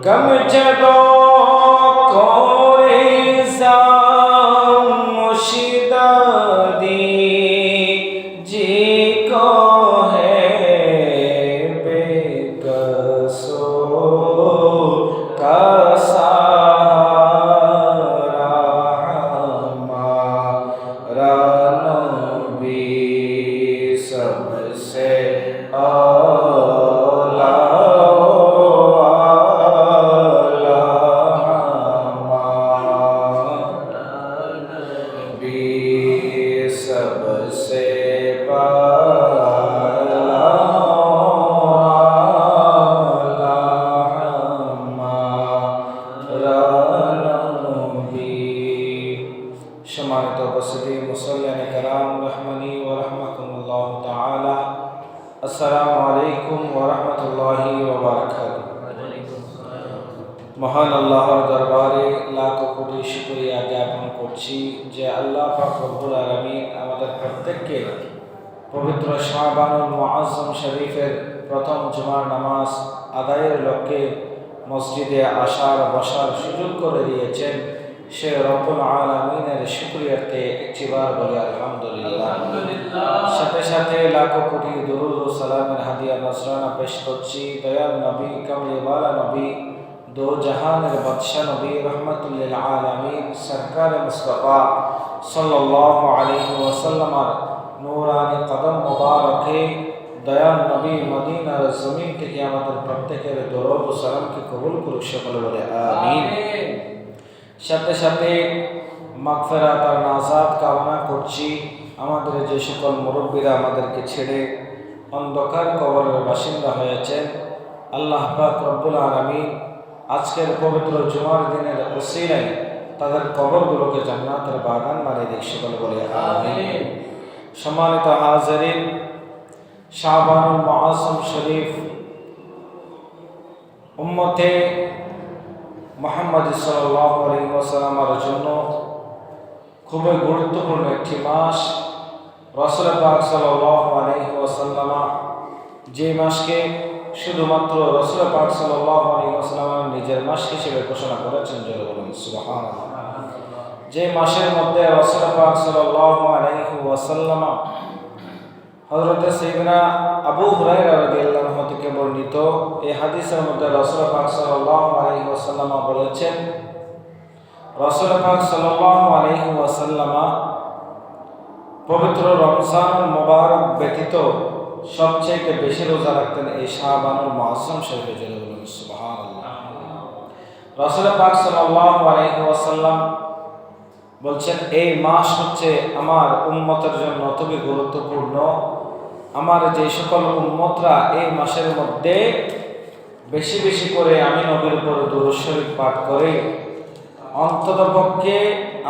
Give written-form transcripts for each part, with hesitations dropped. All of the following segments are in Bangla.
गम जदो कोई मुर्शिदी जी को है बेकसो का सहारा हमारा नबी सबसे সম্মানিত উপস্থিতি মুসল্লিয়ানে কেরাম রহমানি ওয়া রাহমাতুল্লাহ তাআলা, আসসালামু আলাইকুম ওয়া রাহমাতুল্লাহি ওয়া বারাকাতুহু। মহান আল্লাহর দরবারে লাখ কোটি শুকরিয়া জ্ঞাপন করছি যে আল্লাহ পাক রব্বুল আলামিন আমাদের প্রত্যেককে পবিত্র শাবানুল মুআজ্জম শরীফের প্রথম জুমার নামাজ আদায়ের লক্ষ্যে মসজিদে আসার বসার সুযোগ করে দিয়েছেন। সে রব্বুল আলামিনের শুকরিয়াতে একটিবার বলি আলহামদুলিল্লাহ। সাথে সাথে লাখো কোটি দুরূদ ও সালামের হাদিয়া নজরানা পেশ করছি দয়াল নবী কামলিওয়ালা নবী দো জাহানের বাদশা নবী রহমাতুল লিল আলামিন সরকার মুস্তাফা সাল্লাল্লাহু আলাইহি ওয়াসাল্লামের নূরানি কদম মুবারকে দয়াল নবী মদিনার জমিন থেকে আমাদের প্রত্যেকের দরুদ ও সালামকে কবুল করুক, সকলে বলে আমিন। সাথে সাথে মাগফিরাত আর নাজাত কামনা করছি আমাদের যে সকল মুরব্বীরা আমাদেরকে ছেড়ে অন্ধকার কবরের বাসিন্দা হয়েছেন, আল্লাহ পাক রব্বুল আলামিন আজকের পবিত্র জুমার দিনের ওসিলায় তাদের কবরগুলোকে জান্নাতের বাগান বানিয়ে দিক, সকলে বলে আমিন। সম্মানিত হাজিরিন, শাবানুল মুআজ্জম শরীফ উম্মতে মুহাম্মদ সাল্লাল্লাহু আলাইহি ওয়াসাল্লামের জন্য খুবই গুরুত্বপূর্ণ একটি মাস। রাসূল পাক সাল্লাল্লাহু আলাইহি ওয়াসাল্লাম যে মাসকে শুধুমাত্র রাসূল পাক সাল্লাল্লাহু আলাইহি ওয়াসাল্লাম নিজের মাস হিসেবে ঘোষণা করেছেন, জোরে বলুন সুবহানাল্লাহ। যে মাসের মধ্যে রাসূল পাক সাল্লাল্লাহু আলাইহি ওয়াসাল্লাম হযরত সাইয়্যিদনা আবু হুরায়রা রাদিয়াল্লাহু আনহু থেকে বর্ণিত এই হাদিসের মধ্যে রাসূল পাক সাল্লাল্লাহু আলাইহি ওয়াসাল্লাম বলেছেন, রাসূল পাক সাল্লাল্লাহু আলাইহি ওয়াসাল্লাম পবিত্র রমজানুল মুবারক ব্যতীত সবচেয়ে বেশি রোজা রাখতেন এই শাবানুল মুআজ্জম শরীফে, জোরে বলুন সুবহানাল্লাহ। রাসূল পাক সাল্লাল্লাহু আলাইহি ওয়াসাল্লাম বলছেন, এই মাস হচ্ছে আমার উম্মতের জন্য খুবই গুরুত্বপূর্ণ। আমার যে সকল উম্মতরা এই মাসের মধ্যে বেশি বেশি করে আমি নবীর উপর দুরূদ শরীফ পাঠ করে, অন্ততপক্ষে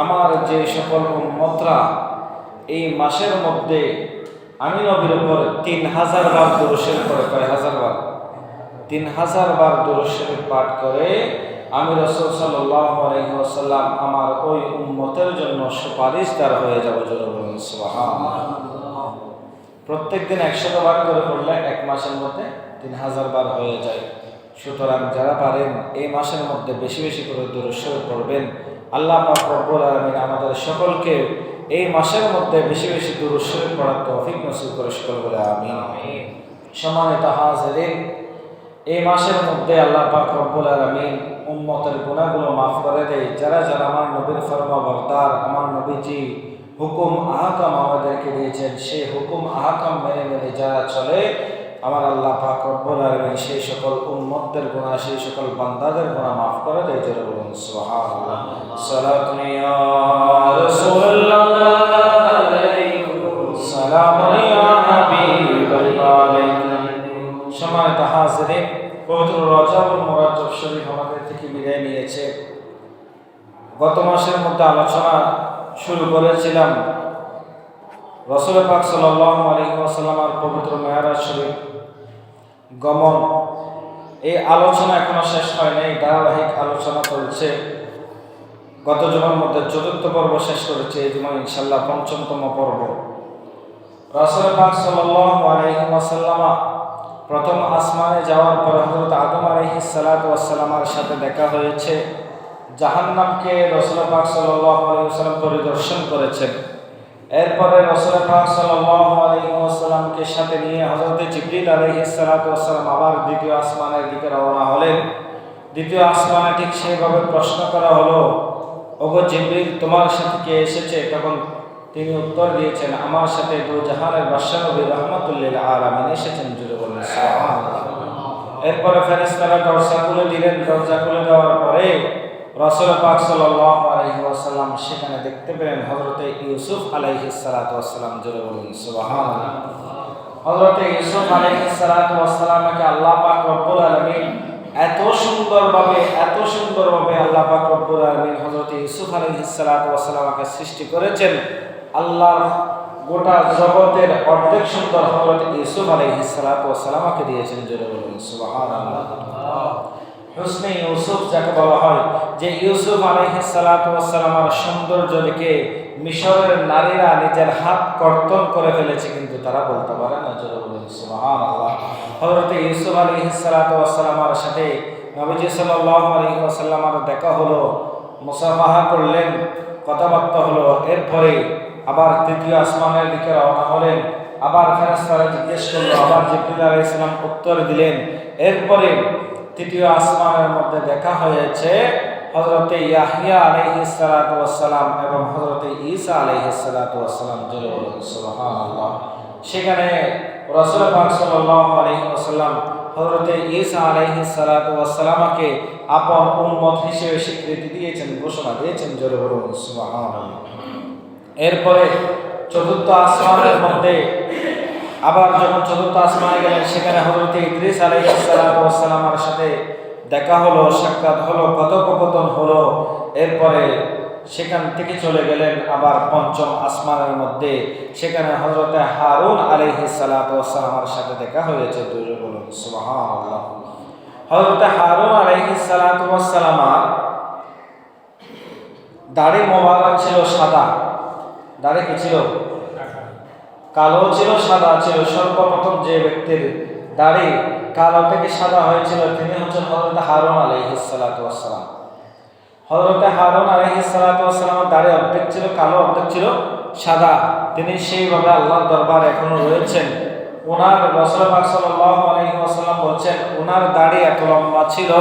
আমার যে সকল উম্মতরা এই মাসের মধ্যে আমি নবীর উপর 3000 বার দুরূদ শরীফ পড়ে, কয় হাজার বার? 3000 বার দুরূদ শরীফ পাঠ করে আমি রাসূল সাল্লাল্লাহু আলাইহি ওয়াসাল্লাম আমার ওই উম্মতের জন্য সুপারিশদার হয়ে যাব, জোরে বলুন সুবহানাল্লাহ। প্রত্যেকদিন 100 বার করে পড়লে এক মাসের মধ্যে 3000 বার হয়ে যায়। সুতরাং যারা পারেন এই মাসের মধ্যে বেশি বেশি করে দুরূদ শরীফ পড়বেন। আল্লাহ পাক রব্বুল আলামিন আমাদের সকলকে এই মাসের মধ্যে বেশি বেশি দুরূদ শরীফ পড়ার তৌফিক নসিব করে, সকল বলে আমিন। সম্মানিত হাজিরিন, এই মাসের মধ্যে আল্লাহ পাক রব্বুল আলামিন উম্মতের গুনাহগুলো মাফ করে দেয়। যারা যারা আমার নবীর ফরমাবরদার, আমার নবীজি হুকুম আহকাম আমাদেরকে দিয়েছেন, সেই হুকুম আহকাম মেনে মেনে যারা চলে, আমার আল্লাহ পাক রব্বুল আলামিন সেই সকল উম্মতদের গুনাহ, সেই সকল বান্দাদের গুনাহ মাফ করে দেয়, জোরে বলুন সুবহানাল্লাহ। সালাতুন ইয়া রাসূলুল্লাহ আলাইকুম সালামুন ইয়া হাবিবাল্লাহ। সম্মানিত হাজিরিন, পবিত্র রজবুল মুরাজ্জব শরীফ আমাদের থেকে বিদায় নিয়েছে। গত মাসের মধ্যে আলোচনা শুরু করেছিলাম রাসূল পাক সাল্লাল্লাহু আলাইহি ওয়াসাল্লামের পবিত্র মেরাজ শরীফ গমন, এই আলোচনা এখনো শেষ হয় নাই, ধারাবাহিক আলোচনা চলছে। গত জুমার মধ্যে চতুর্থ পর্ব শেষ করেছে, এই জুমা ইনশাআল্লাহ পঞ্চমতম পর্ব। রাসূল পাক সাল্লাল্লাহু আলাইহি ওয়াসাল্লাম প্রথম আসমানে যাওয়ার পর হযরত আদম আলাইহিস সালাতু ওয়াস সালামের সাথে দেখা হয়েছে। জাহান্নামকে রাসূল পাক সাল্লাল্লাহু আলাইহি ওয়াসাল্লাম পরিদর্শন করেছেন। এরপরে রাসূল পাক সাল্লাল্লাহু আলাইহি ওয়াসাল্লামকে সাথে নিয়ে হযরত জিবরিল আলাইহিস সালাতু ওয়াস সালাম আবার দ্বিতীয় আসমানের দিকে রওনা হলেন। দ্বিতীয় আসমানে ঠিক সেইভাবে প্রশ্ন করা হলো, ওগো জিবরিল, তোমার সাথে কে এসেছে? তখন তিনি উত্তর দিয়েছেন, আমার সাথে দু জাহানের বাদশা নবী রাহমাতুল লিল আলামিন এসেছেন। জুড়ে বলেন সুবহানাল্লাহ। এরপরে ফেরেশতারা দরজা খুলে দিলেন। দরজা খুলে দেওয়ার পরে রাসূল পাক সাল্লাল্লাহু আলাইহি ওয়াসাল্লাম সেখানে দেখতে পেলেন হযরত ইউসুফ আলাইহিস সালাতু ওয়াস সালাম। জুড়ে বলেন সুবহানাল্লাহ। হযরত ইউসুফ আলাইহিস সালাতু ওয়াস সালামকে আল্লাহ পাক রব্বুল আলামিন এত সুন্দরভাবে আল্লাহ পাক রব্বুল আলামিন হযরত ইউসুফ আলাইহিস সালাতু ওয়াস সালামকে সৃষ্টি করেছেন। আল্লাহর গোটা জগতের অর্ধেক সুন্দর হযরত ইউসুফ আলাইহিস সালাতু ওয়াস সালামকে দিয়েছেন। জুড়ে বলেন সুবহানাল্লাহ। হুসনে ইউসুফ যাকে বলা হয়, যে ইউসুফ আলাইহিস সালাতু ওয়াস সালামের সৌন্দর্য দেখে মিশরের নারীরা নিজের হাত কর্তন করে ফেলেছে, কিন্তু তারা বলতে পারে না। জোরে বলেন সুবহানাল্লাহ। হযরত ইউসুফ আলাইহিস সালাতু ওয়াস সালামের সাথে নবীজি সাল্লাল্লাহু আলাইহি ওয়াসাল্লামের দেখা হলো, মুসাফাহা করলেন, কথাবার্তা হলো। এরপরে আবার তৃতীয় আসমানের দিকে রওনা হলেন। আবার ফেরেশতারা জিজ্ঞেস করলো, আবার জিবরিল আলাইহিস সালাম উত্তর দিলেন। এরপরে তৃতীয় আসমানের মধ্যে দেখা হয়েছে হযরত ইয়াহইয়া আলাইহিস সালাতু ওয়াস সালাম এবং হযরত ঈসা আলাইহিস সালাতু ওয়াস সালাম। জোরে বলুন সুবহানাল্লাহ। সেখানে রাসূল পাক সাল্লাল্লাহু আলাইহি ওয়াসাল্লাম হযরত ঈসা আলাইহিস সালাতু ওয়াস সালামকে আপন উম্মত হিসেবে স্বীকৃতি দিয়েছেন, ঘোষণা দিয়েছেন। জোরে বলুন সুবহানাল্লাহ। এরপরে চতুর্থ আসমানের মধ্যে আবার যখন চতুর্থ আসমানে গেলেন, সেখানে হযরত ইদ্রিস আলাইহিস সালাতু ওয়াস সালামের সাথে দেখা হলো, সাক্ষাৎ হলো, কথোপকথন হলো। এরপরে সেখান থেকে চলে গেলেন আবার পঞ্চম আসমানের মধ্যে। সেখানে হযরত হারুন আলাইহিস সালাতু ওয়াস সালামের সাথে দেখা হয়েছে। জোরে বলুন সুবহানাল্লাহ। হযরত হারুন আলাইহিস সালাতু ওয়াস সালামের দাড়ি মোবারক ছিল সাদা। দাড়ি কি ছিল? কালো ছিল, সাদা ছিল। সর্বপ্রথম যে ব্যক্তির দাড়ি কালো থেকে সাদা হয়েছিল তিনি হচ্ছেন হযরত হারুন আলাইহিস সালাতু ওয়াস সালাম। হযরত হারুন আলাইহিস সালাতু ওয়াস সালামের দাড়ি অর্ধেক ছিল কালো, অর্ধেক ছিল সাদা। তিনি সেইভাবে আল্লাহর দরবারে এখনো রয়েছেন। ওনার রাসূল পাক সাল্লাল্লাহু আলাইহি ওয়াসাল্লাম বলছেন, ওনার দাড়ি এত লম্বা ছিল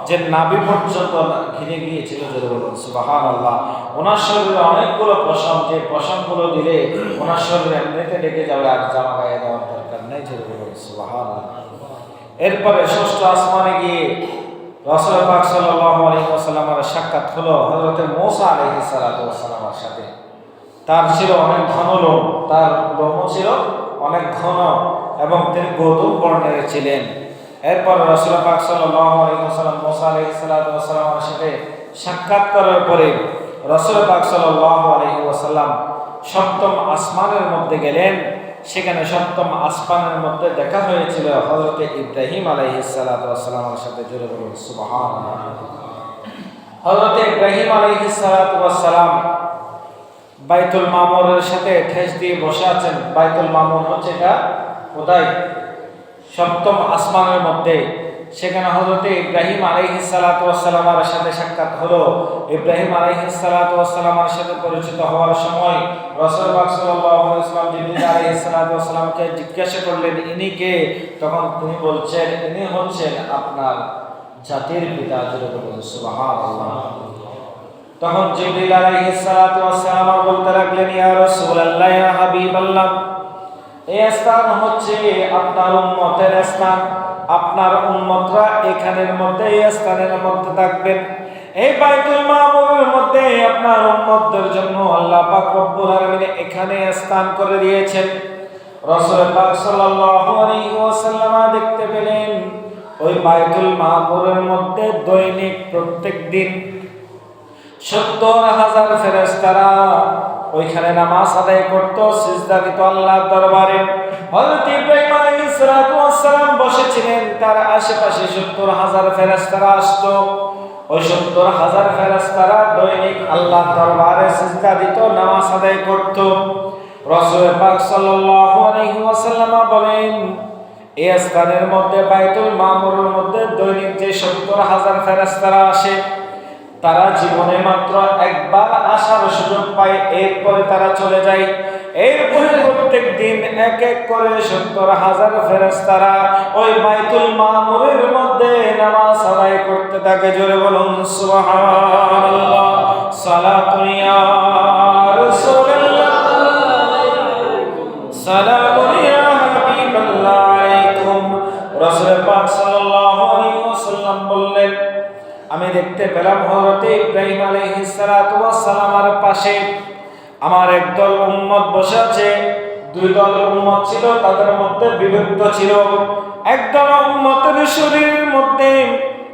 যে নাভি পর্যন্ত ঘিরে গিয়েছিল। জোরে বলুন সুবহানাল্লাহ। ওনার শরীরে অনেকগুলো পশম, যে পশমগুলো দিলে ওনার শরীরে এমনিতে ঢেকে যাবে, আর জামা গায়ে দেওয়ার দরকার নেই। জোরে বলুন সুবহানাল্লাহ। এরপরে ষষ্ঠ আসমানে গিয়ে রাসূল পাক সাল্লাল্লাহু আলাইহি ওয়াসাল্লামের সাক্ষাৎ হলো হযরত মূসা আলাইহিস সালাতু ওয়াস সালামের সাথে। তার ছিল অনেক ঘন লোম, তার লোম ছিল অনেক ঘন এবং তিনি গৌতম বর্ণের ছিলেন। এরপর রাসূল পাক সাল্লাল্লাহু আলাইহি ওয়াসাল্লাম মূসা আলাইহিস সালাতু ওয়াস সালামের সাথে সাক্ষাৎ করার পরে রাসূল পাক সাল্লাল্লাহু আলাইহি ওয়াসাল্লাম সপ্তম আসমানের মধ্যে গেলেন। সেখানে সপ্তম আসমানের মধ্যে দেখা হয়েছিল হযরত ইব্রাহিম আলাইহিস সালাতু ওয়াস সালামের সাথে। জোরে বলুন সুবহানাল্লাহ। হযরত ইব্রাহিম আলাইহিস সালাতু ওয়াস সালাম বাইতুল মামুরের সাথে ঠেস দিয়ে বসে আছেন। বাইতুল মামুর হচ্ছে এটা কোথায়? সপ্তম আসমানের মধ্যে। সেখানে হযরত ইব্রাহিম আলাইহিস সালাতু ওয়াস সালামের সাথে সাক্ষাৎ হলো। ইব্রাহিম আলাইহিস সালাতু ওয়াস সালামের সাথে পরিচিত হওয়ার সময় রাসূল পাক সাল্লাল্লাহু আলাইহি ওয়াসাল্লাম জিবরিল আলাইহিস সালাতু ওয়াস সালামকে জিজ্ঞাসা করলেন, ইনি কে? তখন তিনি বলছেন, ইনি হচ্ছেন আপনার জাতির পিতা। জোরে বলুন সুবহানাল্লাহ। তখন জিবরিল আলাইহিস সালাতু ওয়াস সালাম বলতে লাগলেন, ইয়া রাসূলুল্লাহ, ইয়া হাবিবাল্লাহ, এই স্থান হচ্ছে আপনার উম্মতের স্থান। আপনার উম্মতরা এখানের মধ্যে, এই স্থানের মধ্যে থাকবেন। এই বাইতুল মামুরের মধ্যে আপনার উম্মতদের জন্য আল্লাহ পাক রব্বুল আলামিন এখানে স্থান করে দিয়েছেন। রাসূল পাক সাল্লাল্লাহু আলাইহি ওয়াসাল্লাম দেখতে পেলেন ওই বাইতুল মামুরের মধ্যে দৈনিক প্রত্যেক দিন ৭০,০০০ ফেরেশতারা ওইখানে নামাজ আদায় করত, সিজদা দিত আল্লাহর দরবারে। হযরত ইব্রাহিম আলাইহিস সালাতু ওয়াস সালাম বসেছিলেন, তার আশেপাশে 70,000 ফেরেশতারা আসতো। ওই 70,000 ফেরেশতারা দৈনিক আল্লাহর দরবারে সিজদা দিত, নামাজ আদায় করত। রাসূল পাক সাল্লাল্লাহু আলাইহি ওয়াসাল্লাম বলেন, এই স্থানের মধ্যে বাইতুল মামুরের মধ্যে দৈনিক যে 70,000 ফেরেশতারা আসে, তারা জীবনে মাত্র একবার আসার সুযোগ পায়, এরপরে তারা চলে যায়। এরপরে প্রত্যেক দিন এক এক করে 70,000 ফেরেশতারা ওই বাইতুল মামুরের মধ্যে নামাজ আদায় করতে থাকে। জোরে বলুন সুবহানাল্লাহ। সালাতুন ইয়া রাসূলুল্লাহ, সালামুন ইয়া হাবিবাল্লাহ আলাইকুম। রাসূল পাক সাল্লাল্লাহু আলাইহি ওয়াসাল্লাম বললেন, আমি দেখতে পেলাম হযরত ইব্রাহিম আলাইহিস সালাতু ওয়াস সালামের পাশে আমার একদল উম্মত বসে আছে। দুই দল উম্মত ছিল, তাদের মধ্যে বিভক্ত ছিল। একদল উম্মতের শরীরের মধ্যে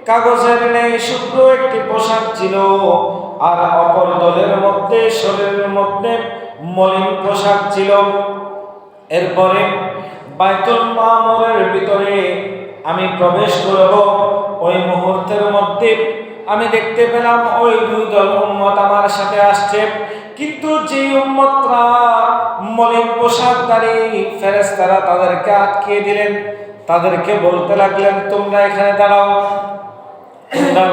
কাগজের ন্যায় শুভ্র একটি পোশাক ছিল, আর অপর দলের মধ্যে শরীরের মধ্যে মলিন পোশাক ছিল। এরপরে বাইতুল মামুরের ভিতরে আমি প্রবেশ করব। ওই মুহূর্তের মধ্যে আমি দেখতে পেলাম ওই দুই দল উম্মত আমার সাথে আসছে, কিন্তু যে উম্মতরা মলিন পোশাকধারী ফেরেশতারা তাদেরকে আটকে দিলেন, তাদেরকে বলতে লাগলেন, তোমরা এখানে দাঁড়াও, তোমরা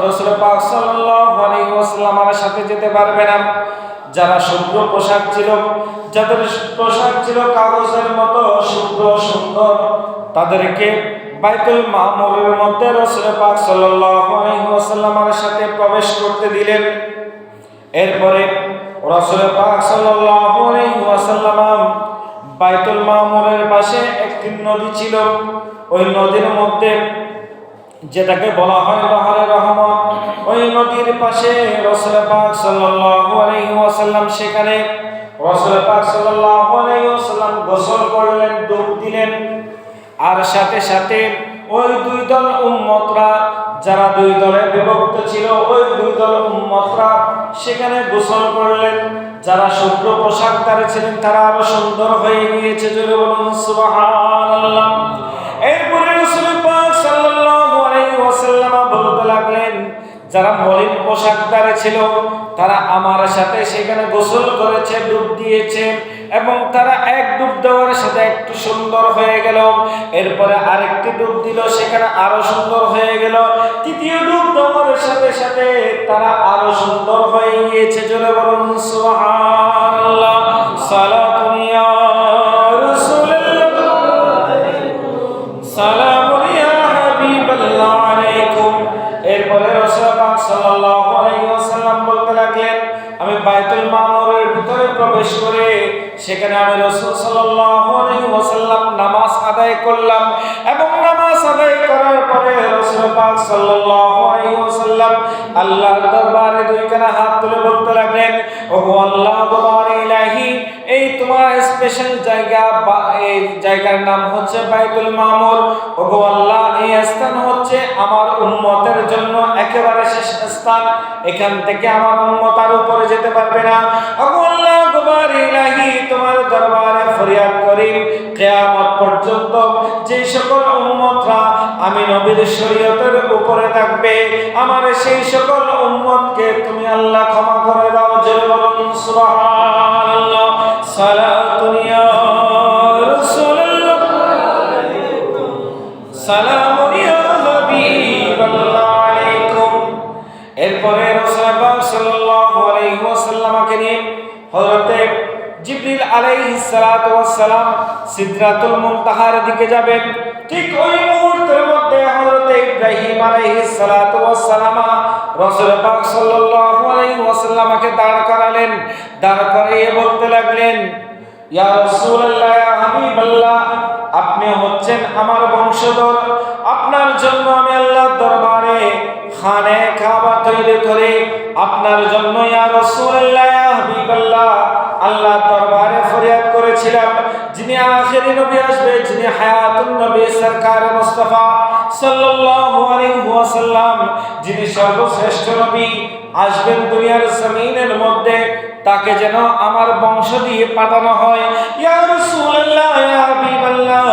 রাসূল পাক সাল্লাল্লাহু আলাইহি ওয়াসাল্লামের সাথে যেতে পারবে না। যারা শুভ্র পোশাক ছিল, যাদের পোশাক ছিল কাগজের মতো শুভ্র সুন্দর, তাদেরকে বাইতুল মামুরের মধ্যে রাসূল পাক সাল্লাল্লাহু আলাইহি ওয়াসাল্লামের সাথে প্রবেশ করতে দিলেন। এরপরে রাসূল পাক সাল্লাল্লাহু আলাইহি ওয়াসাল্লাম বাইতুল মামুরের পাশে একটি নদী ছিল। ওই নদীর মধ্যে, যেটাকে বলা হয় নহরে রহমত, ওই নদীর পাশে রাসূল পাক সাল্লাল্লাহু আলাইহি ওয়াসাল্লাম সেখানে রাসূল পাক সাল্লাল্লাহু আলাইহি ওয়াসাল্লাম গোসল করলেন, ডুব দিলেন। আর সাথে সাথে ওই দুই দল উম্মতরা, যারা দুই দলে বিভক্ত ছিল, ওই দুই দল উম্মতরা সেখানে গোসল করলেন। যারা শুভ্র পোশাকধারী ছিলেন তারা আরো সুন্দর হয়ে গিয়েছে। জোরে বলুন সুবহানাল্লাহ। এরপরে রাসূল পাক সাল্লাল্লাহু আলাইহি ওয়াসাল্লাম বলতে লাগলেন, যারা মলিন পোশাকধারী ছিল তারা আমার সাথে সেখানে গোসল করেছে, ডুব দিয়েছে, এবং তারা এক ডুব দেওয়ার সাথে একটু সুন্দর হয়ে গেল। এরপরে আরেকটি ডুব দিল, সেখানে আরো সুন্দর হয়ে গেল। তৃতীয় ডুব দেওয়ার সাথে সাথে তারা আরো সুন্দর হয়ে গিয়েছে। জোরে বলুন সুবহানাল্লাহ। সালাতুন ইয়া রাসূলুল্লাহ, সালামুন ইয়া হাবিবাল্লাহ আলাইকুম। এরপরে রাসূল পাক সাল্লাল্লাহু আলাইহি ওয়াসাল্লাম বলতে লাগলেন, আমি বাইতুল মামুরের ভিতরে প্রবেশ করে সেখানে আমি রাসূল সাল্লাল্লাহু আলাইহি ওয়াসাল্লাম নামাজ আদায় করলাম, এবং নামাজ আদায় করার পরে রাসূল পাক সাল্লাল্লাহু আলাইহি ওয়াসাল্লাম আল্লাহর দরবারে দুইখানা হাত তুলে বলতে লাগলেন, ওগো আল্লাহ দরবারে ইলাহি, এই তোমার স্পেশাল জায়গা, এই জায়গার নাম হচ্ছে বাইতুল মামুর। ওগো আল্লাহ, এই স্থান হচ্ছে আমার উম্মতের জন্য একেবারে শেষ স্থান, এখান থেকে আমার উম্মত আর উপরে যেতে পারবে না। ওগো আল্লাহ দরবারে ইলাহি, তোমার দরবারে ফরিয়াদ করি, কিয়ামত পর্যন্ত যে সকল উম্মতরা আমি নবীর শরীয়তের উপরে থাকবে, আমার সেই সকল উম্মতকে তুমি আল্লাহ ক্ষমা করে দাও। জোরে বলুন সুবহানাল্লাহ। সালাতুন ইয়া রাসূলুল্লাহ, সালামুন ইয়া হাবিবাল্লাহ আলাইকুম। এরপরে রাসূল পাক সাল্লাল্লাহু আলাইহি ওয়াসাল্লামকে নিয়ে হযরত জিবরিল আলাইহিস সালাতু ওয়াস সালাম সিদরাতুল মুনতাহার দিকে যাবেন। ঠিক ওই মুহূর্তের মধ্যে হযরত ইব্রাহিম আলাইহিস সালাতু ওয়াস সালাম রাসূল পাক সাল্লাল্লাহু আলাইহি ওয়াসাল্লামকে দাঁড় করালেন। দাঁড় করিয়ে বলতে লাগলেন, ইয়া রাসূলুল্লাহ, ইয়া হাবিবাল্লাহ, আপনি হচ্ছেন আমার বংশধর, আপনার জন্য আমি আল্লাহর দরবারে খানে কাবা তৈরি করে আপনার জন্য ইয়া রাসূলুল্লাহ, ইয়া হাবিবাল্লাহ আল্লাহর দরবারে ফরিয়াদ করেছিলাম। যিনি আখেরি নবী আসবে, যিনি হায়াতুন নবী সরকার মুস্তাফা সাল্লাল্লাহু আলাইহি ওয়াসাল্লাম, যিনি সর্বশ্রেষ্ঠ নবী, আসবেন দুনিয়ার জমিনের মধ্যে, তাকে যেন আমার বংশ দিয়ে পাঠানো হয়। ইয়া রাসূলুল্লাহ, ইয়া হাবিবাল্লাহ,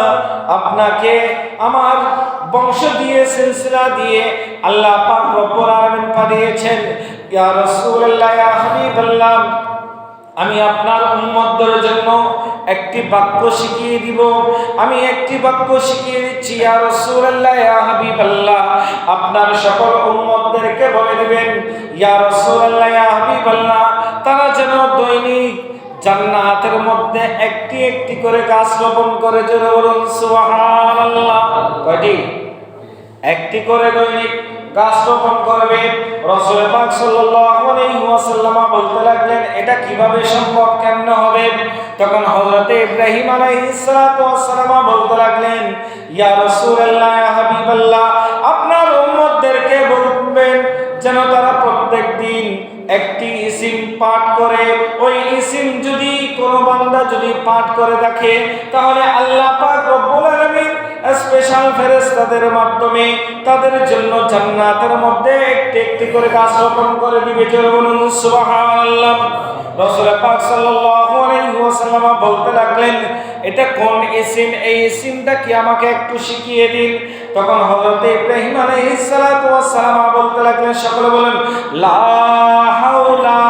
আপনাকে আমার বংশ দিয়ে, সিলসিলা দিয়ে আল্লাহ পাক রব্বুল আলামিন পাঠিয়েছেন। ইয়া রাসূলুল্লাহ, ইয়া হাবিবাল্লাহ, আমি আপনার উম্মতদের জন্য একটি বাক্য শিখিয়ে দিব। আমি একটি বাক্য শিখিয়ে দিচ্ছি। ইয়া রাসূলুল্লাহ, ইয়া হাবিবাল্লাহ, আপনার সকল উম্মতদেরকে বলে দিবেন, ইয়া রাসূলুল্লাহ, ইয়া হাবিবাল্লাহ, তারা যেন দৈনিক জান্নাতের মধ্যে একটি একটি করে গাছ রোপণ করে। জোরে বলুন সুবহানাল্লাহ। কয়টি? একটি করে দৈনিক গাছ রোপণ করবে। রাসূল পাক সাল্লাল্লাহু আলাইহি ওয়াসাল্লাম বলতে লাগলেন, এটা কিভাবে সম্ভব, কেমনে হবে? তখন হযরত ইব্রাহিম আলাইহিস সালাতু ওয়াস সালাম বলতে লাগলেন, ইয়া রাসূলুল্লাহ, ইয়া হাবিবাল্লাহ, আপনার উম্মতদেরকে বলবেন যেন তারা প্রত্যেকদিন একটি ইসিম পাঠ করে। ওই ইসিম যদি কোনো বান্দা যদি পাঠ করে দেখে, তাহলে আল্লাহ পাক রব্বুল আলামিন স্পেশাল ফেরেশতাদের মাধ্যমে তাদের জন্য জান্নাতের মধ্যে একটি একটি করে গাছ রোপণ করে দিবে। জোরে বলুন সুবহানাল্লাহ। রাসূল পাক সাল্লাল্লাহু আলাইহি ওয়াসাল্লাম বলতে লাগলেন, এটা কোন ইসিম? এই ইসিমটা কি আমাকে একটু শিখিয়ে দিন। তখন হযরত ইব্রাহিম আলাইহিস সালাতু ওয়াস সালাম বলতে লাগলেন, সকলে বলেন, লা হাওলা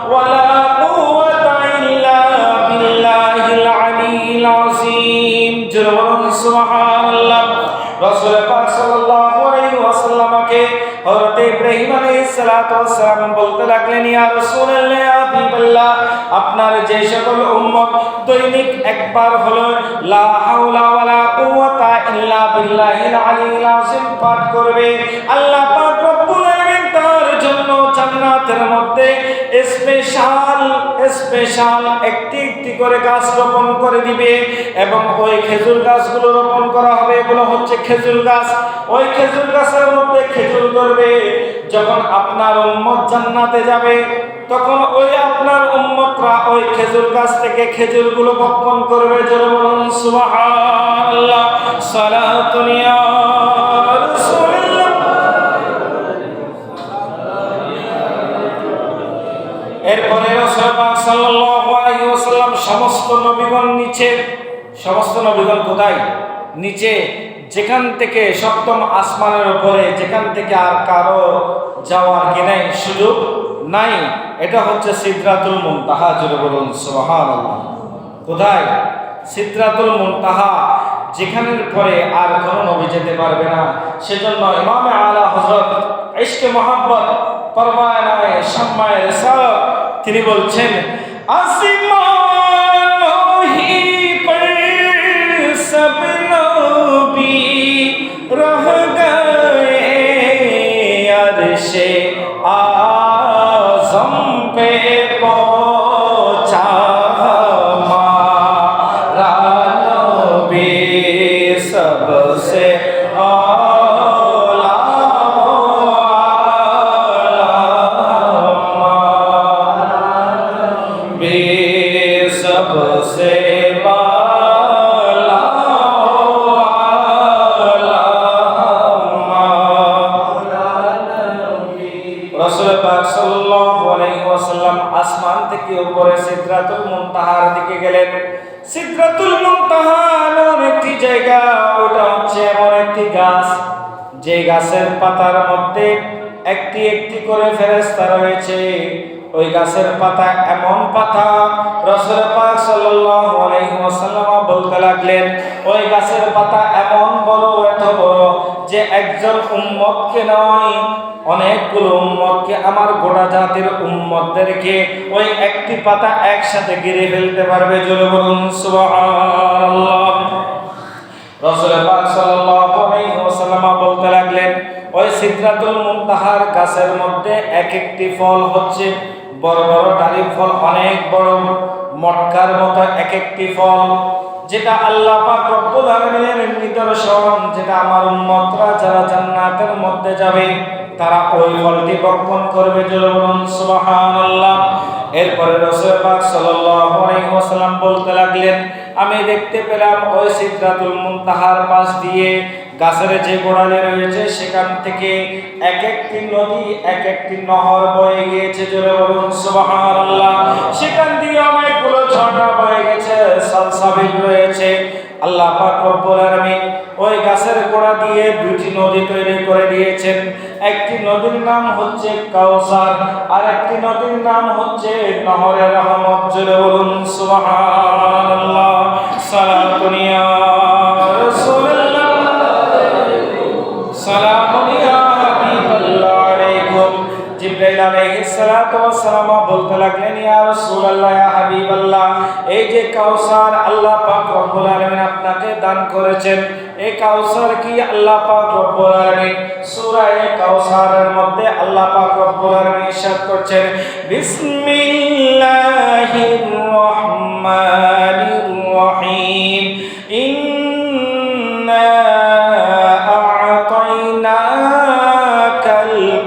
ওয়ালা কুওয়াতা ইল্লা বিল্লাহিল আলিয়্যিল আযীম। জোরে বলুন সুবহানাল্লাহ। রাসূল পাক সাল্লাল্লাহু আলাইহি ওয়াসাল্লামকে হযরত ইব্রাহিম আলাইহিস সালাতু ওয়াস সালাম বলতে লাগলেন, ইয়া রাসূলুল্লাহ, ইয়া হাবিবাল্লাহ, আপনার যে সকল উম্মত দৈনিক একবার হলো লা হাওলা ওয়ালা কুওয়াতা ইল্লা বিল্লাহিল আলিয়্যিল আযীম পাঠ করবে, আল্লাহ পাক রব্বুল আলামিন তার জন্য জান্নাতের মধ্যে স্পেশাল একটি একটি করে গাছ রোপণ করে দিবে। এবং ওই খেজুর গাছগুলো রোপণ করা হবে, এগুলো হচ্ছে খেজুর গাছ। ওই খেজুর গাছের মধ্যে খেজুর ধরবে। যখন আপনার উম্মত জান্নাতে যাবে, তখন ওই আপনার উম্মতরা ওই খেজুর গাছ থেকে খেজুরগুলো বপন করবে। জোরে বলুন সুবহানাল্লাহ। সালাতুন ইয়া রাসূলুল্লাহ। এরপরে রাসূল পাক সাল্লাল্লাহু আলাইহি ওয়াসাল্লাম সমস্ত নবীগণ নিচে, সমস্ত নবীগণ কোথায়? নিচে, যেখান থেকে সপ্তম আসমানের উপরে, যেখান থেকে আর কারো যাওয়ার কি নাই, সুযোগ নাই, এটা হচ্ছে সিদরাতুল মুনতাহা। জোরে বলুন সুবহানাল্লাহ। কোথায়? সিদরাতুল মুনতাহা, যেখানের পরে আর কোনো নবী যেতে পারবে না। সেজন্য ইমামে আলা হযরত ইশকে মুহাব্বত পরমায়ে শাম্মায়ে রিসালাত তিনি বলছেন, আসমান হি পর সব নবী রহ গয়ে, আরশে आज़म पे पहुँचा हमारा नबी, सबसे औला नबी, सबसे আসমান থেকে উপরে সিদরাতুল মুনতাহার দিকে গেলেন। সিদরাতুল মুনতাহা এমন একটি জায়গা, ওটা হচ্ছে এমন একটি গাছ, যে গাছের পাতার মধ্যে একটি একটি করে ফেরেশতা রয়েছে। ওই গাছের পাতা এমন পাতা, রাসূল পাক সাল্লাল্লাহু আলাইহি ওয়াসাল্লাম বলতে লাগলেন, ওই গাছের পাতা এমন বড়, এত বড় যে একজন উম্মতকে নয়, অনেকগুলো উম্মতকে, আমার গোটা জাতির উম্মতদেরকে ওই একটি পাতা একসাথে ঘিরে ফেলতে পারবে। জোরে বলুন সুবহানাল্লাহ। রাসূল পাক সাল্লাল্লাহু আলাইহি ওয়াসাল্লাম বলতে লাগলেন, ওই সিদরাতুল মুনতাহার গাছের মধ্যে এক একটি ফল হচ্ছে বড় বড় ডালিম ফল, অনেক বড় মটকার মতো এক একটি ফল, যেটা আল্লাহ পাক রব্বুল আলামিনের নিদর্শন, যেটা আমার উম্মতরা যারা জান্নাতের মধ্যে যাবে তারা ওই ফলটি বপন করবে। জোরে বলুন সুবহানাল্লাহ। এরপরে রাসূল পাক সাল্লাল্লাহু আলাইহি ওয়াসাল্লাম বলতে লাগলেন, আমি দেখতে পেলাম ওই সিদরাতুল মুনতাহার পাশ দিয়ে গাছের যে গোড়ালি রয়েছে সেখান থেকে এক একটি নদী এক একটি নহর বয়ে গিয়েছে, জোরে বলুন সুবহানাল্লাহ। সেখান দিয়ে অনেকগুলো ঝর্ণা বয়ে গেছে, সালসাবিল রয়েছে। আল্লাহ পাক রব্বুল আলামিন ওই গাছের গোড়া দিয়ে দুটি নদী তৈরি করে দিয়েছেন। একটি নদীর নাম হচ্ছে কাউসার, আর একটি নদীর নাম হচ্ছে নহরে রহমত, জোরে বলুন সুবহানাল্লাহ। সালাতুন ইয়া রাসূলুল্লাহ, সালামুন ইয়া হাবিবাল্লাহ আলাইকুম। জিবরাইল আলাইহিস সালাতু ওয়াস সালাম বলতে লাগলেন, ইয়া রাসূলুল্লাহ, ইয়া হাবিবাল্লাহ, এই যে কাউসার আল্লাহ পাক রব্বুল আলামিন আপনাকে দান করেছেন, এই কাউসার কি? আল্লাহ পাক রব্বুল আলামিন সূরা কাউসারের মধ্যে আল্লাহ পাক রব্বুল আলামিন ইরশাদ করছেন, বিসমিল্লাহির রহমানির রহিম, ইন্না আ'তাইনাকাল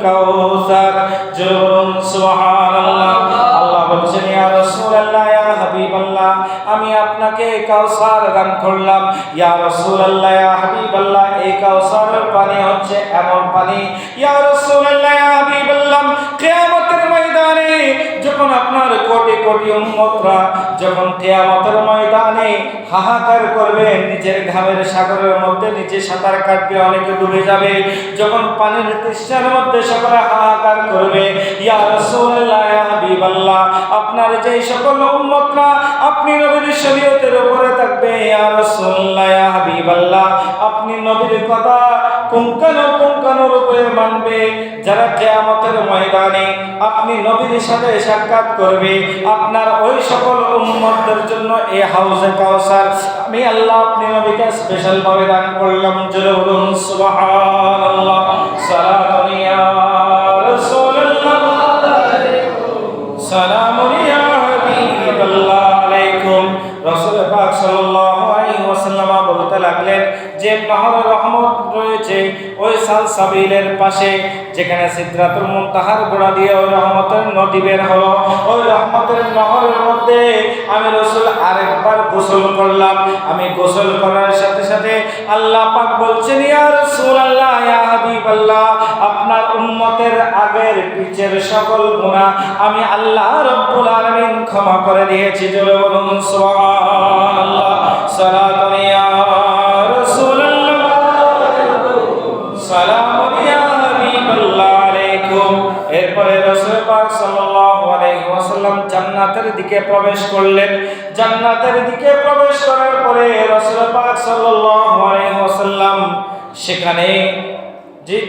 কাউসার। জোরুন সুবহানাল্লাহ। আল্লাহ বলছেন, ইয়া রাসূলুল্লাহ, ইয়া হাবিবাল্লাহ, আমি আপনাকে কাউসার দান করলাম। ইয়া রাসূলুল্লাহ, ইয়া হাবিবাল্লাহ, এই কাউসারের পানি হচ্ছে এমন পানি, ইয়া রাসূলুল্লাহ, ইয়া হাবিবাল্লাহ, কিয়ামতের ময়দানে যখন আপনার কোটি কোটি উম্মতরা যখন কিয়ামতের ময়দানে হাহাকার করবে, নিজের ঘামের সাগরের মধ্যে নিচে সাঁতার কাটবে, অনেকে ডুবে যাবে, যখন পানির তৃষ্ণার মধ্যে সকলে হাহাকার করবে, ইয়া রাসূলুল্লাহ, ইয়া হাবিবাল্লাহ, আপনার যেই সকল উম্মতরা আপনি নবীর শরীয়তের উপরে থাকবে, ইয়া রাসূলুল্লাহ, ইয়া হাবিবাল্লাহ, আপনি নবীর কথা পুঙ্খানুপুঙ্খানুরূপে মানবে, যারা কিয়ামতের ময়দানে আপনি নবীর সাথে সাক্ষাৎ করবে, আপনার ওই সকল উম্মতদের জন্য এই হাউজে কাউসার আমি আল্লাহ আপনি নবীকে স্পেশাল ভাবে দান করলাম। জোরে বলুন সুবহানাল্লাহ। সালাতুন ইয়া রাসূলুল্লাহ, সালামুন ইয়া হাবিবাল্লাহ আলাইকুম। রাসূল পাক সাল্লাল্লাহু আলাইহি ওয়াসাল্লাম বলতে লাগলেন যে নহর রহমত রয়েছে ওই সালসাবিলের পাশে, যেখানে সিদরাতুল মুনতাহার গোড়া দিয়ে ওই রহমতের নদী বের হলো, ওই রহমতের নহরের মধ্যে আমি রাসূল আরেকবার গোসল করলাম। আমি গোসল করার সাথে সাথে আল্লাহ পাক বলছেন, ইয়া রাসূলুল্লাহ, ইয়া হাবিবাল্লাহ, আপনার উম্মতের আগের পিছের সকল গুনাহ আমি আল্লাহ রাব্বুল আলামিন ক্ষমা করে দিয়েছি। জোরে বলুন সুবহানাল্লাহ। সালাতুন ইয়া রাসূলুল্লাহ, সালামুন ইয়া হাবিবাল্লাহ আলাইকুম। এরপরে রাসূল পাক সাল্লাল্লাহু আলাইহি ওয়াসাল্লাম জান্নাতের দিকে প্রবেশ করলেন। জান্নাতের দিকে প্রবেশ করার পরে রাসূল পাক সাল্লাল্লাহু আলাইহি ওয়াসাল্লাম সেখানে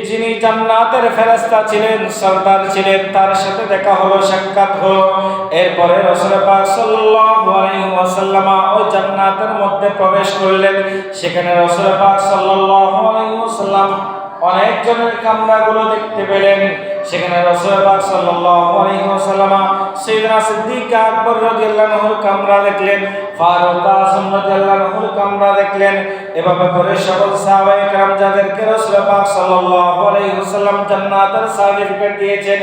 যিনি জান্নাতের ফেরেশতা ছিলেন, সরদার ছিলেন, তার সাথে দেখা হলো, সাক্ষাৎ হলো। এরপরে রাসূল পাক সাল্লাল্লাহু আলাইহি ওয়াসাল্লাম ওই জান্নাতের মধ্যে প্রবেশ করলেন। সেখানে রাসূল পাক সাল্লাল্লাহু আলাইহি ওয়াসাল্লাম অনেক জনের কামরাগুলো দেখতে পেলেন। সেখানে রাসূল পাক সাল্লাল্লাহু আলাইহি ওয়াসাল্লাম সাইয়েদনা সিদ্দিক আকবর রাদিয়াল্লাহু আনহুর কামরা দেখলেন, ফারুক আযম রাদিয়াল্লাহু আনহুর কামরা দেখলেন। এভাবে করে সকল সাহাবায়ে কেরাম যাদেরকে রাসূল পাক সাল্লাল্লাহু আলাইহি ওয়াসাল্লাম জান্নাতের সার্টিফিকেট দিয়েছেন,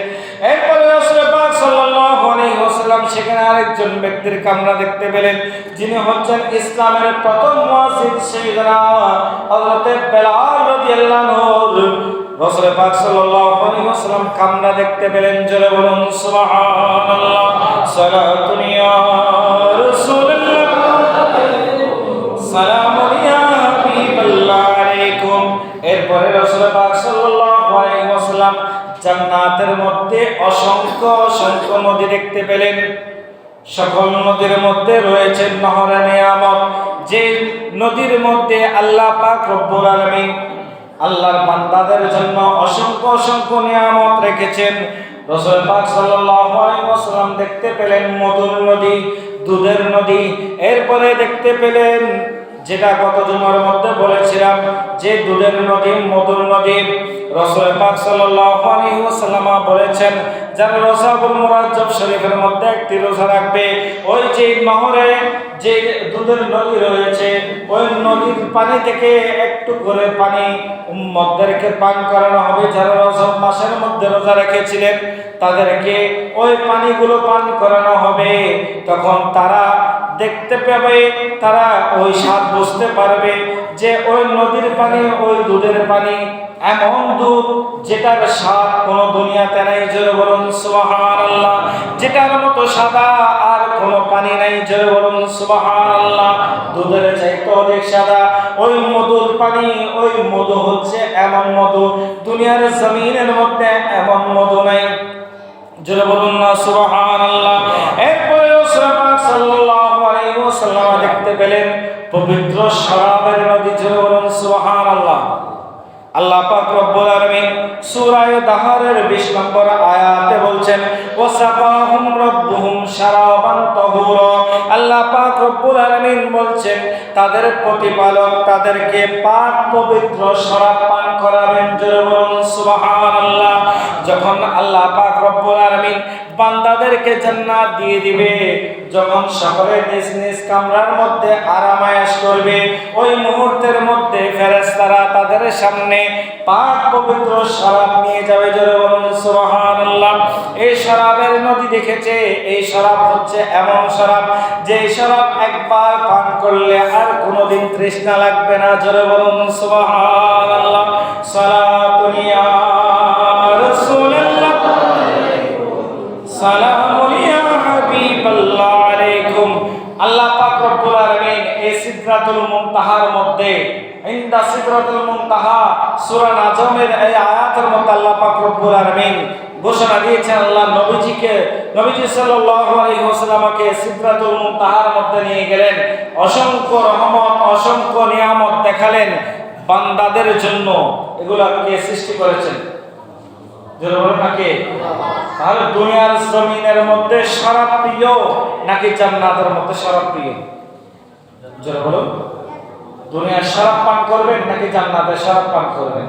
এরপরে রাসূল পাক সাল্লাল্লাহু আলাইহি ওয়াসাল্লাম সেখানে আরেকজন ব্যক্তির কামরা দেখতে পেলেন, যিনি হচ্ছেন ইসলামের প্রথম মুয়াজ্জিন সাইয়েদনা হযরত বেলাল রাদিয়াল্লাহু আনহু। রাসূল পাক সাল্লাল্লাহু আলাইহি ওয়াসাল্লাম কামরা দেখতে পেলেন। জোরে বলুন সুবহানাল্লাহ। সালাতুন ইয়া রাসূলুল্লাহ, সালামুন ইয়া হাবিবাল্লাহ আলাইকুম। এরপরে রাসূল পাক সাল্লাল্লাহু আলাইহি ওয়াসাল্লাম জান্নাতের মধ্যে অসংখ্য অসংখ্য নদী দেখতে পেলেন। সকল নদীর মধ্যে রয়েছে নহরে নিয়ামত, যে নদীর মধ্যে আল্লাহ পাক রব্বুল আলামিন আল্লাহর বান্দাদের জন্য অসংখ্য অসংখ্য নিয়ামত রেখেছেন। রাসূল পাক সাল্লাল্লাহু আলাইহি ওয়াসাল্লাম দেখতে পেলেন মধুর নদী, দুধের নদী। এরপরে দেখতে পেলেন যেটা গত জুমার মধ্যে বলেছিলাম যে দুধের নদী, মধুর নদী। রাসূল পাক সাল্লাল্লাহু আলাইহি ওয়াসাল্লাম বলেছেন, যারা রোজাবুল মুরাজ্জব শরীফের মধ্যে একটি রোজা রাখবে, ওই যে নহরে যে দুধের নদী রয়েছে, ওই নদীর পানি থেকে একটু করে পানি উম্মতদেরকে পান করানো হবে। যারা রজব মাসের মধ্যে রোজা রেখেছিলেন তাদেরকে ওই পানিগুলো পান করানো হবে। তখন তারা দেখতে পাবে, তারা ওই স্বাদ বুঝতে পারবে যে ওই নদীর পানি, ওই দুধের পানি এমন দুধ যেটার স্বাদ কোনো দুনিয়াতে নাই। জোরে বলুন সুবহানাল্লাহ। যেটার মতো সাদা আর কোনো পানি নাই। জোরে বলুন সুবহানাল্লাহ। দুধের চাইতে অধিক সাদা ওই মধুর পানি, ওই মধু হচ্ছে এমন মধু, দুনিয়ার জমিনের মধ্যে এমন মধু নাই। জোরে বলুন না সুবহানাল্লাহ। এরপরে রাসূল পাক সাল্লাল্লাহু আলাইহি ওয়াসাল্লাম দেখতে পেলেন পবিত্র শরাবের নদী। জোরে বলুন সুবহানাল্লাহ। আল্লাহ পাক রব্বুল আলামিন সূরা দাহরের 20 নম্বর আয়াতে বলছেন, ওয়াসাকাহুম রাব্বুহুম শারাবান তাহুরা। আল্লাহ পাক রব্বুল আলামিন বলছেন তাদের প্রতিপালক তাদেরকে পাক পবিত্র শরাব পান করাবেন। জোরে বলুন সুবহানাল্লাহ। যখন আল্লাহ পাক রব্বুল আলামিন বান্দাদেরকে জান্নাত দিয়ে দিবে, যখন সকলে নিজ নিজ কামরার মধ্যে আরামায়েশ করবে, ওই মুহূর্তের মধ্যে ফেরেশতারা তাদের সামনে পাক পবিত্র শরাব নিয়ে যাবে। জোরে বলুন সুবহানাল্লাহ। এই শরাবের নদী দেখেছে, এই শরাব হচ্ছে এমন শরাব যে শরাব একবার পান করলে আর কোনোদিন তৃষ্ণা লাগবে না। জোরে বলুন সুবহানাল্লাহ। সালাতুন ইয়া রাসূলুল্লাহ, সালামুন ইয়া হাবিবাল্লাহ আলাইকুম। আল্লাহ পাক রব্বুল আলামিন এই সিদরাতুল মুনতাহার মধ্যে, ইনদা সিদরাতুল মুনতাহা, সূরা নাজমের এই আয়াতের মধ্যে আল্লাহ পাক রব্বুল আলামিন ঘোষণা দিয়েছেন, আল্লাহ নবীজি সাল্লাল্লাহু আলাইহি ওয়াসাল্লামকে সিদরাতুল মুনতাহার মধ্যে নিয়ে গেলেন, অসংখ্য রহমত, অসংখ্য নিয়ামত দেখালেন বান্দাদের জন্য। এগুলো কে সৃষ্টি করেছেন? জোরে বলুন না কে? তাহলে দুনিয়ার জমিনের মধ্যে শরাব প্রিয় নাকি জান্নাতের মধ্যে শরাব প্রিয়? জোরে বলুন। দুনিয়ার শরাব পান করবেন নাকি জান্নাতের শরাব পান করবেন?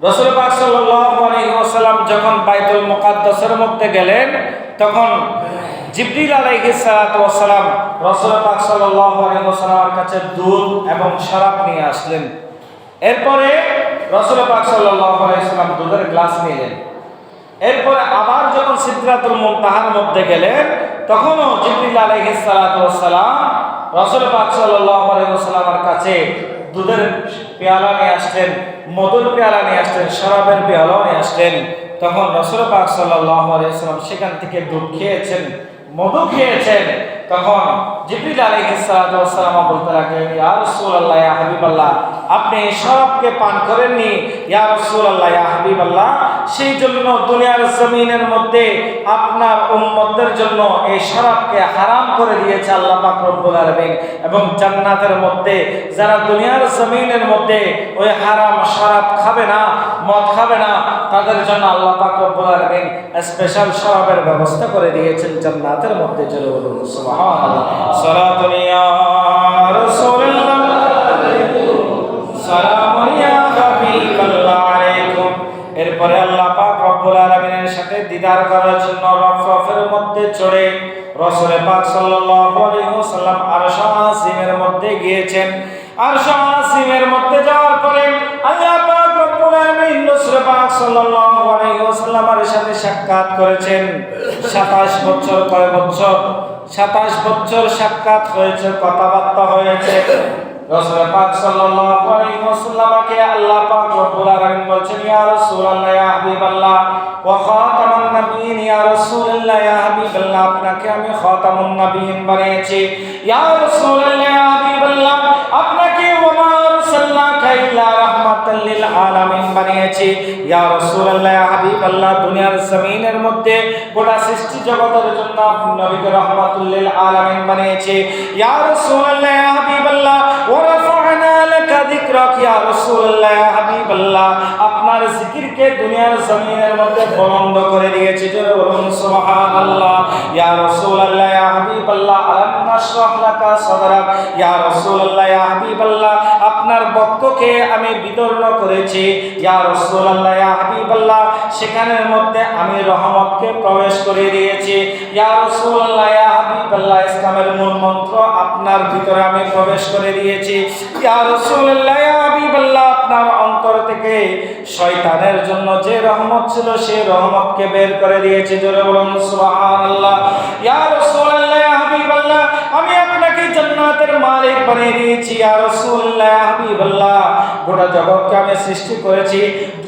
রাসূল পাক সাল্লাল্লাহু আলাইহি ওয়াসাল্লাম যখন বাইতুল মুকাদ্দাসের মধ্যে গেলেন, তখন জিবরিল আলাইহিস সালাতু ওয়াস সালাম রাসূল পাক সাল্লাল্লাহু আলাইহি ওয়াসাল্লামের কাছে দুধ এবং শরাব নিয়ে আসলেন। এরপরে রাসূল পাক সাল্লাল্লাহু আলাইহি ওয়াসাল্লাম দুধের গ্লাস নিলেন। এরপরে আবার যখন সিদরাতুল মুনতাহার মধ্যে গেলেন, তখনও জিবরিল আলাইহিস সালাতু ওয়াস সালাম রাসূল পাক সাল্লাল্লাহু আলাইহি ওয়াসাল্লামের কাছে দুধের পেয়ালা নিয়ে আসলেন, মধুর পেয়ালা নিয়ে আসলেন, শরাবের পেয়ালাও নিয়ে আসলেন। তখন রাসূল পাক সাল্লাল্লাহু আলাইহি ওয়াসাল্লাম সেখান থেকে দুধ খেয়েছেন, মধু খেয়েছেন। তখন জিবরিল আলাইহিস সালাতু ওয়াস সালাম বলতে লাগলেন, ইয়া রাসূলুল্লাহ, ইয়া হাবিবাল্লাহ, আপনি শরাবকে পান করেননি। ইয়া রাসূলুল্লাহ, ইয়া হাবিবাল্লাহ, সেই জন্য দুনিয়ার জমিনের মধ্যে আপনার উম্মতদের জন্য এই শরাবকে হারাম করে দিয়েছে আল্লাহ পাক রব্বুল আলামিন। এবং জান্নাতের মধ্যে যারা দুনিয়ার জমিনের মধ্যে ওই হারাম শরাব খাবে না, মদ খাবে না, তাদের জন্য আল্লাহ পাক রব্বুল আলামিন স্পেশাল শরাবের ব্যবস্থা করে দিয়েছেন জান্নাতের মধ্যে। জোরে বলুন সুবহানাল্লাহ। সালাতুন ইয়া রাসূলুল্লাহ, সালামুন ইয়া হাবিবাল্লাহ আলাইকুম। এরপরে আল্লাহ পাক রব্বুল আলামিনের সাথে দিদার করার জন্য রফরফের মধ্যে চড়ে রাসূল পাক সাল্লাল্লাহু আলাইহি ওয়াসাল্লাম আরশ আসিমের মধ্যে গিয়েছেন। আরশ আসিমের মধ্যে যাওয়ার পরে আল্লাহ পাক রব্বুল আলামিন রাসূল পাক সাল্লাল্লাহু আলাইহি ওয়াসাল্লামের সাথে সাক্ষাৎ করেছেন। 27 বছর, কয় বছর? 27 বছর সাক্ষাৎ হয়েছে, কথাবার্তা হয়েছে। রাসূল পাক সাল্লাল্লাহু আলাইহি ওয়াসাল্লামকে আল্লাহ পাক রব্বুল আলামিন বলেন, ইয়া রাসূলুল্লাহ, ইয়া হাবিবাল্লাহ, ওয়া খাতামুন নবিয়্যিন, ইয়া রাসূলুল্লাহ, ইয়া হাবিবাল্লাহ, আপনাকে আমি খাতামুন নবিয়্যিন বানিয়েছি। ইয়া রাসূলুল্লাহ, ইয়া হাবিবাল্লাহ, আপনাকে ওয়া মা আরসালনাকা ইল্লা রাহমাতাল লিল আলামিন বানিয়েছি। ইয়া রাসূলুল্লাহ, ইয়া হাবিবাল্লাহ, দুনিয়ার জমিনের মধ্যে গোটা সৃষ্টি জগতের জন্য নবীকে রাহমাতুল লিল আলামিন বানিয়েছি। ইয়া রাসূলুল্লাহ, ইয়া হাবিবাল্লাহ, ওয়া রাফা'না লাকা যিকরাক, ইয়া রাসূলুল্লাহ, ইয়া হাবিবাল্লাহ, আপনার জিকিরকে দুনিয়ার জমিনের মধ্যে বুলন্দ করে দিয়েছি। জোরে বলুন সুবহানাল্লাহ। ইয়া রাসূলুল্লাহ, ইয়া হাবিবাল্লাহ, আলাম নাশরাহ লাকা সাদরাক, ইয়া রাসূলুল্লাহ, ইয়া হাবিবাল্লাহ, আপনার বক্ষকে আমি বিদর্ণ করেছি। ইয়া রাসূলুল্লাহ, ইয়া হাবিবাল্লাহ, সেখানের মধ্যে আমি রহমতকে প্রবেশ করে দিয়েছি। ইয়া রাসূলুল্লাহ, ইয়া হাবিবাল্লাহ, ইসলামের মূল মন্ত্র আপনার ভিতরে আমি প্রবেশ করে দিয়েছি। ইয়া রাসূলুল্লাহ, ইয়া হাবিবাল্লাহ, আপনার অন্তর থেকে শয়তানের জন্য যে রহমত ছিল সেই রহমতকে বের করে দিয়েছি। জোরে বলুন সুবহানাল্লাহ। ইয়া রাসূলুল্লাহ, ইয়া হাবিবাল্লাহ, আমি আপনাকে জান্নাতের মালিক বানিয়ে দিয়েছি ইয়া রাসূলুল্লাহ ইয়া হাবিবাল্লাহ। গোটা জগৎকে আমি সৃষ্টি করেছি,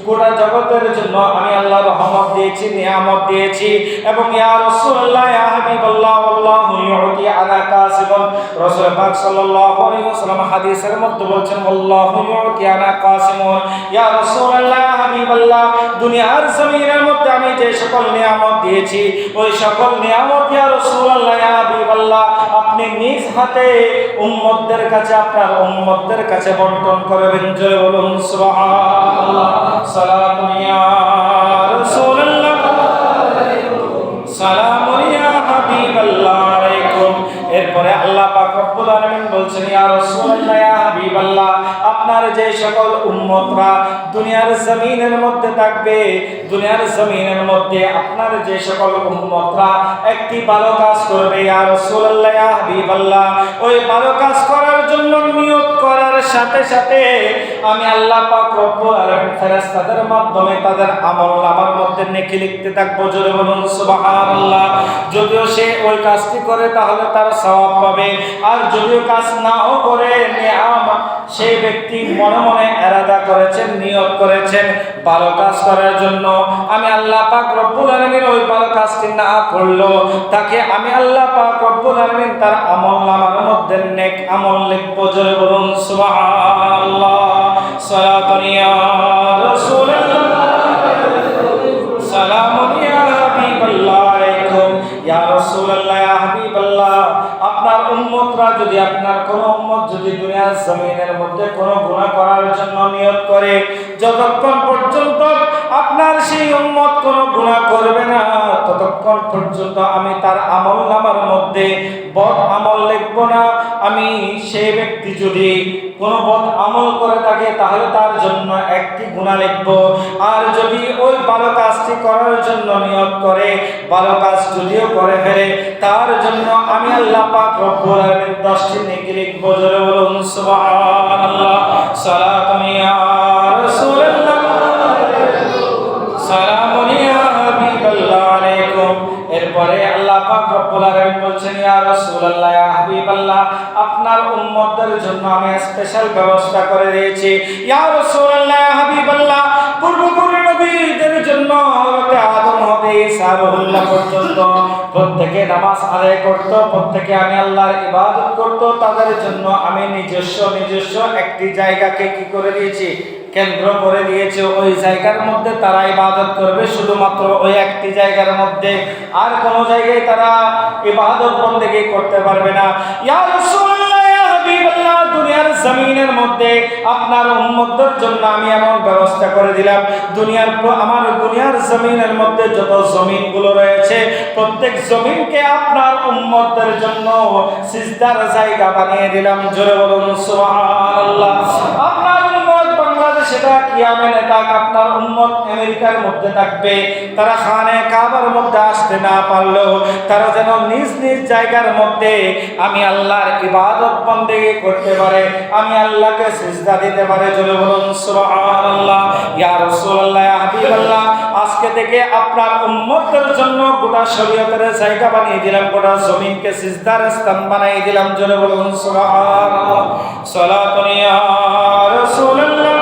গোটা জগতের জন্য আমি আল্লাহ রহমত দিয়েছি, নিয়ামত দিয়েছি। এবং ইয়া রাসূলুল্লাহ ইয়া হাবিবাল্লাহ আল্লাহু ইউতি আলা কাসিবুন, রাসূল পাক সাল্লাল্লাহু আলাইহি ওয়াসাল্লাম হাদিসের মধ্যে বলেছেন আল্লাহু ইউতি আলা কাসিমুন। ইয়া রাসূলুল্লাহ ইয়া হাবিবাল্লাহ, দুনিয়ার জমিনের মধ্যে আমি যে সকল নিয়ামত দিয়েছি ওই সকল নিয়ামত ইয়া রাসূলুল্লাহ ইয়া হাবিবাল্লাহ আপনি নিজ হাতে উম্মতদের কাছে, আপনার উম্মতদের কাছে বন্টন করবেন। জয় বলুন সুবহানাল্লাহ। সালাতুন ইয়া রাসূলুল্লাহ, সালামুন ইয়া হাবিবাল্লাহ আলাইকুম। এরপরে আল্লাহ পাক রব্বুল আলামিন বলছেন ইয়া রাসূলুল্লাহ ইয়া হাবিবাল্লাহ, আপনার যে সকল উম্মতরা দুনিয়ার জমিনের মধ্যে থাকবে, দুনিয়ার জমিনের মধ্যে আপনার যে সকল উম্মতরা একটি ভালো কাজ করবে ইয়া রাসূলুল্লাহ ইয়া হাবিবাল্লাহ, ওই ভালো কাজ করার জন্য নিয়ত করার সাথে সাথে আমি আল্লাহ পাক রব্বুল আলামিন ফেরেশতাদের মাধ্যমে তাদের আমলনামার মধ্যে নেকি লিখতে থাকবো। জোরে বলুন সুবহানাল্লাহ। যদিও সে ওই কাজটি করে তাহলে তার সওয়াব পাবে, আর যদিও কাজ নাও করে সেই ব্যক্তি মনে মনে ইরাদা করেছেন, নিয়ত করেছেন ভালো কাজ করার জন্য, আমি আল্লাহ পাক রব্বুল আলামিন ওই ভালো কাজটি না করলো তাকে আমি আল্লাহ পাক রব্বুল আলামিন তার আমলনামার মধ্যে নেক আমল লিখব। জোরে বলুন সুবহানাল্লাহ। সালাতুন ইয়া রাসূলুল্লাহ, সালামুন ইয়া হাবিবাল্লাহ আলাইকুম। ইয়া রাসূলুল্লাহ ইয়া হাবিবাল্লাহ, আপনার উম্মতরা যদি, আপনার কোন উম্মত যদি দুনিয়ার জমিনের মধ্যে কোন গুনাহ করার জন্য নিয়ত করে, যতক্ষণ পর্যন্ত আপনার সেই উম্মত কোন গুনাহ করবে না ততক্ষণ পর্যন্ত আমি তার আমলনামার মধ্যে বদ আমল লিখব না। আমি সেই ব্যক্তি যদি কোন বদ আমল করে থাকে তাহলে তার জন্য একটি গুনাহ লিখব, আর যদি ওই ভালো কাজটি করার জন্য নিয়ত করে, ভালো কাজ যদিও করে ফেলে তার জন্য আমি আল্লাহ পাক রব্বুল আলামিন 10টি নেকি লিখব। জোরে বলুন সুবহানাল্লাহ। সালাতুন ইয়া রাসূলুল্লাহ, সালামুন ইয়া হাবিবাল্লাহ আলাইকুম। এরপরে আল্লাহ পাক রব্বুল আলামিন বলছেন ইয়া রাসূলুল্লাহ ইয়া হাবিবাল্লাহ, আপনার উম্মতদের জন্য আমি স্পেশাল ব্যবস্থা করে দিয়েছি। ইয়া রাসূলুল্লাহ ইয়া হাবিবাল্লাহ, পূর্ববর্তী নবীদের জন্য হযরত আদম হতে ঈসা রুহুল্লাহ পর্যন্ত প্রত্যেকে নামাজ আদায় করত, প্রত্যেকে আমি আল্লাহর ইবাদত করত, তাদের জন্য আমি নিজস্ব একটি জায়গাকে কি করে দিয়েছি, কেন্দ্র করে দিয়েছে। ওই জায়গার মধ্যে তারা ইবাদত করবে, শুধুমাত্র ওই একটি জায়গার মধ্যে, আর কোন জায়গায় তারা ইবাদত বন্দেগী করতে পারবে না। ইয়া রাসূলুল্লাহ ইয়া হাবিবাল্লাহ, দুনিয়ার জমিনের মধ্যে আপনার উম্মতদের জন্য আমি এমন ব্যবস্থা করে দিলাম, আমার দুনিয়ার জমিনের মধ্যে যত জমিনগুলো রয়েছে প্রত্যেক জমিনকে আপনার উম্মতদের জন্য সিজদার জায়গা বানিয়ে দিলাম। জোরে বলুন সুবহানাল্লাহ। আপনার উম্মত বাংলাদেশে থাক, ইয়ামেনে থাক, আপনার উম্মত আমেরিকার মধ্যে থাকবে, তারা খানে কাবার মধ্যে আসতে না পারলেও তারা যেন নিজ নিজ জায়গার মধ্যে আমি আল্লাহর ইবাদত বন্দেগী করতে পারে, আমি আল্লাহকে সিজদা দিতে পারে। জোরে বলুন সুবহানাল্লাহ। ইয়া রাসূলুল্লাহ ইয়া হাবিবাল্লাহ, আজকে থেকে আপনার উম্মতের জন্য গোটা শরীয়তের জায়গা বানিয়ে দিলাম, গোটা জমিনকে সিজদার স্থান বানিয়ে দিলাম। জোরে বলুন সুবহানাল্লাহ। সালাতুন ইয়া রাসূলুল্লাহ,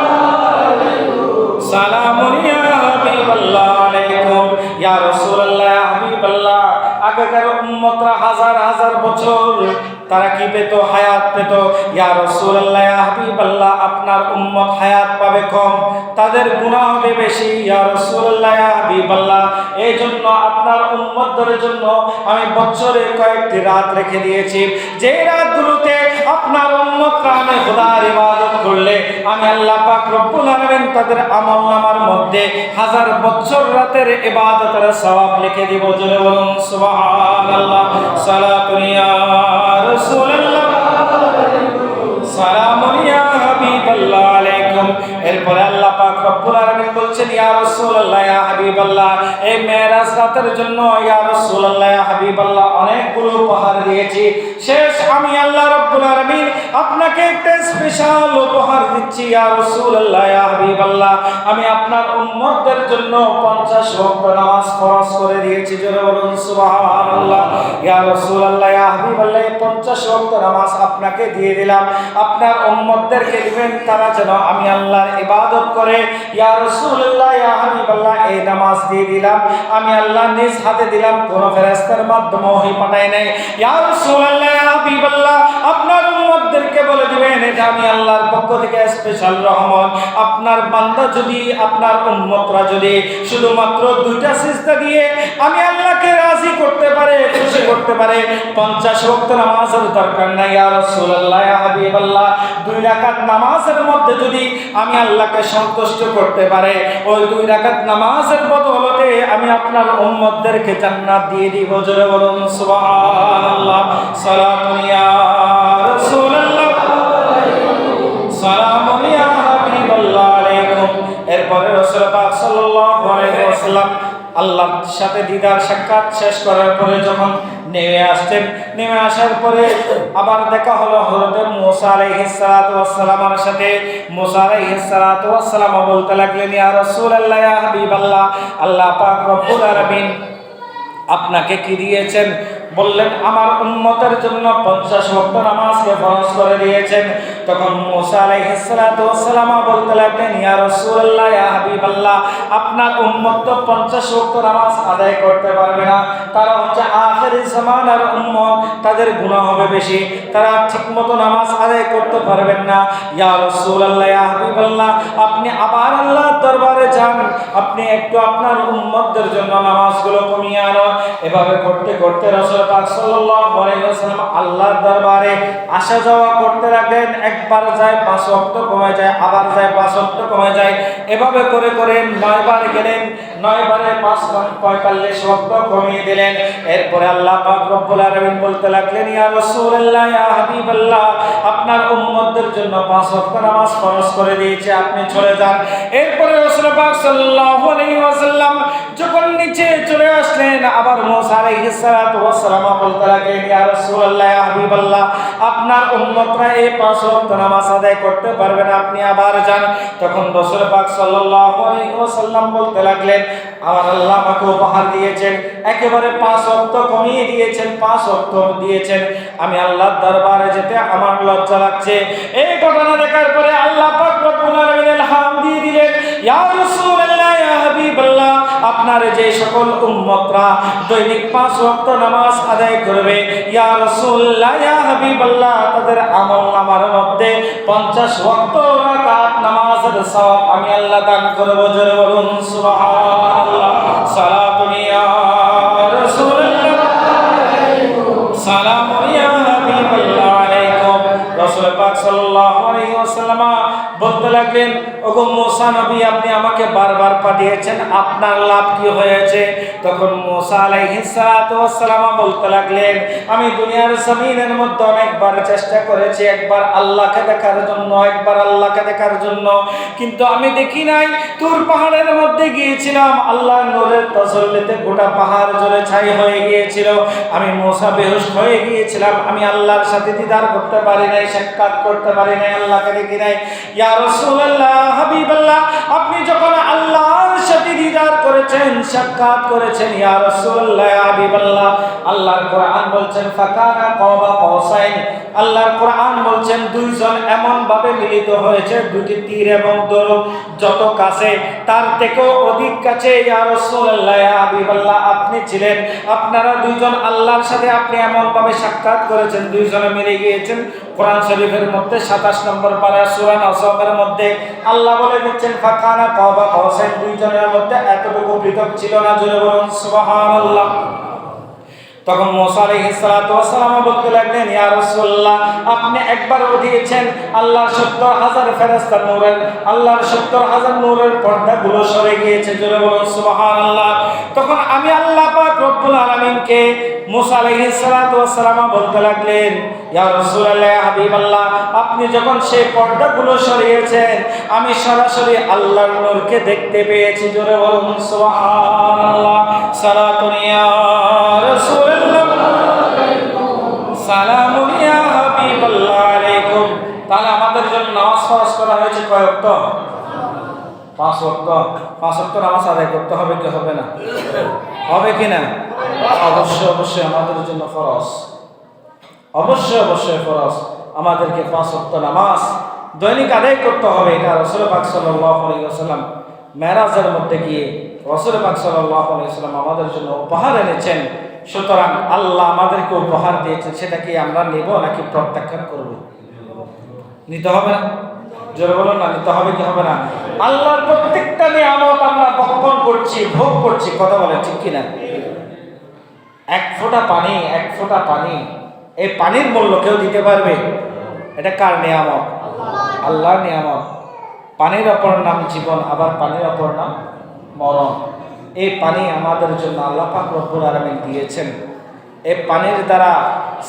সালামুন ইয়া হাবিবাল্লাহ আলাইকুম। ইয়া রাসূলুল্লাহ ইয়া হাবিবাল্লাহ, আগেকার উম্মতরা হাজার হাজার বছর তারা কি পেত, হায়াত পেত। ইয়া রাসূলুল্লাহ ইয়া হাবিবাল্লাহ, আপনার উম্মত হায়াত পাবে কম, তাদের গুনাহ হবে বেশি। ইয়া রাসূলুল্লাহ ইয়া হাবিবাল্লাহ, এই জন্য আপনার উম্মতদের জন্য আমি বছরে কয়েকটি রাত রেখে দিয়েছি, যে রাতগুলোতে আপনার উম্মতরা আমি খোদার ইবাদত করলে আমি আল্লাহ পাক রব্বুল আলামিন তাদের আমলনামার মধ্যে হাজার বছর রাতের ইবাদতের সওয়াব লিখে দিব। জোরে বলুন সুবহানাল্লাহ। সালাতুন ইয়া রাসূলুল্লাহ, সালামুন ইয়া হাবিবাল্লাহ আলাইকুম। আলাইকুম। এরপরে আল্লাহ পাক রব্বুল আলামিন বলছেন ইয়া রাসূলুল্লাহ ইয়া হাবিবাল্লাহ, এই মেরাজ রাতের জন্য ইয়া রাসূলুল্লাহ ইয়া হাবিবাল্লাহ অনেকগুলো উপহার দিয়েছি, শেষ আমি আল্লাহ রব্বুল আলামিন আপনাকে একটা স্পেশাল উপহার দিচ্ছি ইয়া রাসূলুল্লাহ ইয়া হাবিবাল্লাহ, আমি আপনার উম্মতদের জন্য 50 ওয়াক্ত নামাজ ফরজ করে দিয়েছি। জোরে বলুন সুবহানাল্লাহ। ইয়া রাসূলুল্লাহ ইয়া হাবিবাল্লাহ 50 ওয়াক্ত নামাজ আপনাকে দিয়ে দিলাম, আপনার উম্মতদেরকে দিবেন তারা যেন আমি আল্লাহর ইবাদত করে। ইয়া রাসূলুল্লাহ ইয়া হাবিবাল্লাহ এই নামাজ দিয়ে দিলাম, আমি আল্লাহ নিজ হাতে দিলাম, কোন ফেরেশতার মাধ্যমে ওহী পাঠাই নাই। ইয়া রাসূলুল্লাহ ইয়া হাবিবাল্লাহ আপনার উম্মতদেরকে বলে দিবেন এটা আমি আল্লাহর পক্ষ থেকে স্পেশাল রহমত। আপনার বান্দা যদি, আপনার উম্মতরা যদি শুধুমাত্র 2টা সিজদা দিয়ে আমি আল্লাহকে রাজি করতে পারে, খুশি করতে পারে, 50 ওয়াক্ত নামাজের দরকার নাই। ইয়া রাসূলুল্লাহ ইয়া হাবিবাল্লাহ 2 রাকাত নামাজের মধ্যে যদি আমি আল্লাহকে সন্তুষ্ট করতে পারে, ওই 2 রাকাত নামাজের বদৌলতে আমি আপনার উম্মতদেরকে জান্নাত দিয়ে দিব। জোরে বলুন সুবহানাল্লাহ। সালামু ইয়া রাসূলুল্লাহ, সালামু ইয়া হাবিবাল্লাহ আলাইকুম। এরপরে রাসূল পাক সাল্লাল্লাহু আলাইহি ওয়াসাল্লাম আল্লাহর সাথে দিদার সাক্ষাৎ শেষ করার পরে যখন নেমে আসতেন, নেমে আসার পরে আবার দেখা হলো হযরত মুসা আলাইহিস সালাতু ওয়াস সালামের সাথে। মুসা আলাইহিস সালাতু ওয়াস সালাম বলতে লাগলেন ইয়া রাসূলুল্লাহ ইয়া হাবিবাল্লাহ, আল্লাহ পাক রব্বুল আলামিন আপনাকে কি দিয়েছেন? বললেন আমার উম্মতের জন্য 50 ওয়াক্ত নামাজকে ফরজ করে দিয়েছেন। তখন মুসা আলাইহিস সালাতু ওয়াস সালাম বলতে লাগলেন ইয়া রাসূলুল্লাহ ইয়া হাবিবাল্লাহ আপনার উম্মত তো 50 ওয়াক্ত নামাজ আদায় করতে পারবে না, তারা হচ্ছে আখির জামানার উম্মত, তাদের গুনাহ হবে বেশি, তারা ঠিকমতো নামাজ আদায় করতে পারবেন না। ইয়া রাসূলুল্লাহ ইয়া হাবিবাল্লাহ আপনি আবার আল্লাহর দরবারে যান, আপনি একটু আপনার উম্মতদের জন্য নামাজগুলো কমিয়ে আনো। এভাবে করতে করতে রাসূল পাক সাল্লাল্লাহু আলাইহি ওয়াসাল্লাম আল্লাহর দরবারে আসা যাওয়া করতে লাগলেন। একবার যায় 5 ওয়াক্ত কমে যায়, আবার যায় 5 ওয়াক্ত কমে যায়, এভাবে করে করে 9 বার গেলেন, 9 বারে 5 বার 45 ওয়াক্ত কমিয়ে দিলেন। এরপরে আল্লাহ পাক রব্বুল আলামিন বলতে লাগলেন ইয়া রাসূলুল্লাহ ইয়া হাবিবাল্লাহ আপনার উম্মতদের জন্য 5 ওয়াক্ত নামাজ ফরজ করে দিয়েছে, আপনি চলে যান। এরপরে রাসূল পাক সাল্লাল্লাহু আলাইহি ওয়াসাল্লাম যখন নিচে চলে আসলেন, আবার মুসা আলাইহিস সালাতু ওয়াস সালাম বলতে লাগলেন ইয়া রাসূলুল্লাহ ইয়া হাবিবাল্লাহ আপনার উম্মতরা এই 5 ওয়াক্ত নামাজ আদায় করতে পারবে না, আপনি আবার যান। তখন রাসূল পাক সাল্লাল্লাহু আলাইহি ওয়াসাল্লাম বলতে লাগলেন আমার আল্লাহ আমাকে উপহার দিয়েছেন, একেবারে 5 ওয়াক্ত কমিয়ে দিয়েছেন, 5 ওয়াক্ত দিয়েছেন, আমি আল্লাহর দরবারে যেতে আমার লজ্জা লাগছে। এই ঘটনা দেখার পরে আল্লাহ পাক রব্বুল আলামিন ইলহাম দিয়ে দিলেন ইয়া রাসূলুল্লাহ ইয়া হাবিবাল্লাহ আপনার যে সকল উম্মতরা দৈনিক 5 ওয়াক্ত নামাজ আদায় করবে ইয়া রাসূলুল্লাহ ইয়া হাবিবাল্লাহ তাদের আমলনামার মধ্যে 50 ওয়াক্ত রাকাত নামাজের সওয়াব আমি আল্লাহ দান করব। জোরে বলুন সুবহানাল্লাহ। সালাতু ইয়া রাসূলুল্লাহ, সালামু ইয়া হাবিবাল্লাহ আলাইকুম। রাসূল পাক সাল্লাল্লাহু আলাইহি ওয়াসাল্লাম বলতে লাগলেন ওগো মুসা নবী আপনি আমাকে বারবার পাঠিয়েছেন, আপনার লাভ কি হয়েছে? তখন মুসা আলাইহিস সালাতু ওয়াস সালাম বলতে লাগলেন আমি দুনিয়ার জমিনের মধ্যে অনেকবার চেষ্টা করেছি, একবার আল্লাহকে দেখার জন্য, একবার আল্লাহকে দেখার জন্য, কিন্তু আমি দেখি নাই। তুর পাহাড়ের মধ্যে গিয়েছিলাম, আল্লাহর নূরের তাসাল্লিতে গোটা পাহাড় জ্বলে ছাই হয়ে গিয়েছিল, আমি মুসা বেহুশ হয়ে গিয়েছিলাম, আমি আল্লাহর সাথে দিদার করতে পারি নাই, সাক্ষাৎ করতে পারি নাই, আল্লাহকে দেখি নাই। ইয়া রাসূলুল্লাহ হাবিবাল্লাহ আপনি যখন আল্লাহর সাথে দিদার করেছেন, সাক্ষাৎ করেছেন ইয়া রাসূলুল্লাহ হাবিবাল্লাহ আল্লাহর কোরআন বলছেন ফাকানা কাবা কাউসাইন, আল্লাহর কোরআন বলছেন দুইজন এমন ভাবে মিলিত হয়েছে, দুটি তীর এবং ধনুক যত কাছে তার থেকেও অধিক কাছে ইয়া রাসূলুল্লাহ হাবিবাল্লাহ আপনি ছিলেন। আপনারা দুইজন আল্লাহর সাথে আপনি এমন ভাবে সাক্ষাৎ করেছেন, দুইজনে মিলে গিয়েছেন। কোরআন শরীফের মধ্যে 27 নম্বর পারা সূরা নাসের মধ্যে আল্লাহ বলে দিচ্ছেন ফাকানা কাবা কাউসাইন, দুইজনের মধ্যে এতটুকু পৃথক ছিল না। জোরে বলুন সুবহানাল্লাহ। তখন মুসা আলাইহিস সালাতু ওয়াস সালাম বলতে লাগলেন, ইয়া রাসূলুল্লাহ, আপনি একবার উঠিয়েছেন, আল্লাহর ৭০,০০০ ফেরেশতা নূরের, আল্লাহর ৭০,০০০ নূরের পর্দাগুলো সরে গিয়েছে। জোরে বলুন সুবহানাল্লাহ। তখন আমি আল্লাহ পাক রব্বুল আলামিনকে মুসা আলাইহিস সালাতু ওয়াস সালাম বলতে লাগলেন, ইয়া রাসূলুল্লাহ, ইয়া হাবিবাল্লাহ, আপনি যখন সেই পর্দাগুলো সরিয়েছেন, আমি সরাসরি আল্লাহর নূরকে দেখতে পেয়েছি। জোরে বলুন সুবহানাল্লাহ। সালাতুন ইয়া রাসূলুল্লাহ, সালামুন ইয়া হাবিবাল্লাহ আলাইকুম। তাহলে আমাদের জন্য নামাজ ফরজ করা হয়েছে কয় ওয়াক্ত? 5 ওয়াক্ত। 5 ওয়াক্ত নামাজ আদায় করতে হবে কি হবে না? হবে কি না? অবশ্যই অবশ্যই আমাদের জন্য ফরজ, অবশ্যই অবশ্যই ফরজ। আমাদেরকে 5 ওয়াক্ত নামাজ দৈনিক আদায় করতে হবে। এটা রাসূল পাক সাল্লাল্লাহু আলাইহি ওয়াসাল্লাম মেরাজের মধ্যে গিয়ে রাসূল পাক সাল্লাল্লাহু আলাইহি ওয়াসাল্লাম আমাদের জন্য উপহার এনেছেন। সুতরাং আল্লাহ আমাদেরকে উপহার দিয়েছেন, সেটা কি আমরা নেব নাকি প্রত্যাখ্যান করব? নিতে হবে না? জোরে বলুন না, নিতে হবে কি হবে না? আল্লাহর প্রত্যেকটা নিয়ামত আমরা ভক্ষণ করছি, ভোগ করছি, কথা বলেন ঠিক কিনা? এক ফোঁটা পানি, এক ফোঁটা পানি, এই পানির মূল্য কেউ দিতে পারবে? এটা কার নিয়ামত? আল্লাহর নিয়ামত। পানির অপর নাম জীবন, আবার পানির অপর নাম মরণ। এই পানি আমাদের জন্য আল্লাহ পাক রব্বুল আলামিন দিয়েছেন। এই পানির দ্বারা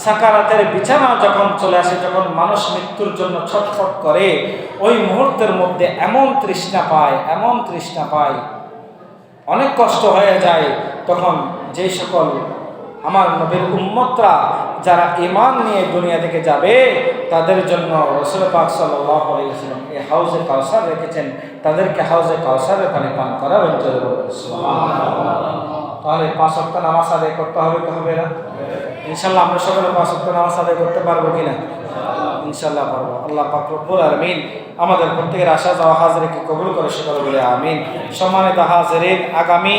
সাকারাতের বিছানা যখন চলে আসে, যখন মানুষ মৃত্যুর জন্য ছটফট করে, ওই মুহূর্তের মধ্যে এমন তৃষ্ণা পায়, এমন তৃষ্ণা পায়, অনেক কষ্ট হয়ে যায়। তখন যে সকল আমার নবীর উম্মতরা যারা ঈমান নিয়ে দুনিয়া থেকে যাবে, তাদের জন্য রাসূল পাক সাল্লাল্লাহু আলাইহি ওয়াসাল্লাম এই হাউজে কাউসার রেখেছেন, তাদেরকে হাউজে কাউসারের পানি পান করাবেন। সুবহানাল্লাহ। তাহলে 5 ওয়াক্ত নামাজ আদায় করতে হবে কি হবে না? ইনশাআল্লাহ আমরা সকলে 5 ওয়াক্ত নামাজ আদায় করতে পারবো কিনা? ইনশাআল্লাহ পারবো। আল্লাহ পাক রব্বুল আলামিন আমাদের প্রত্যেকের আশা যাওয়া হাজিরকে কবুল করে সকলে বলে আমিন। সম্মানিত হাজিরিন, আগামী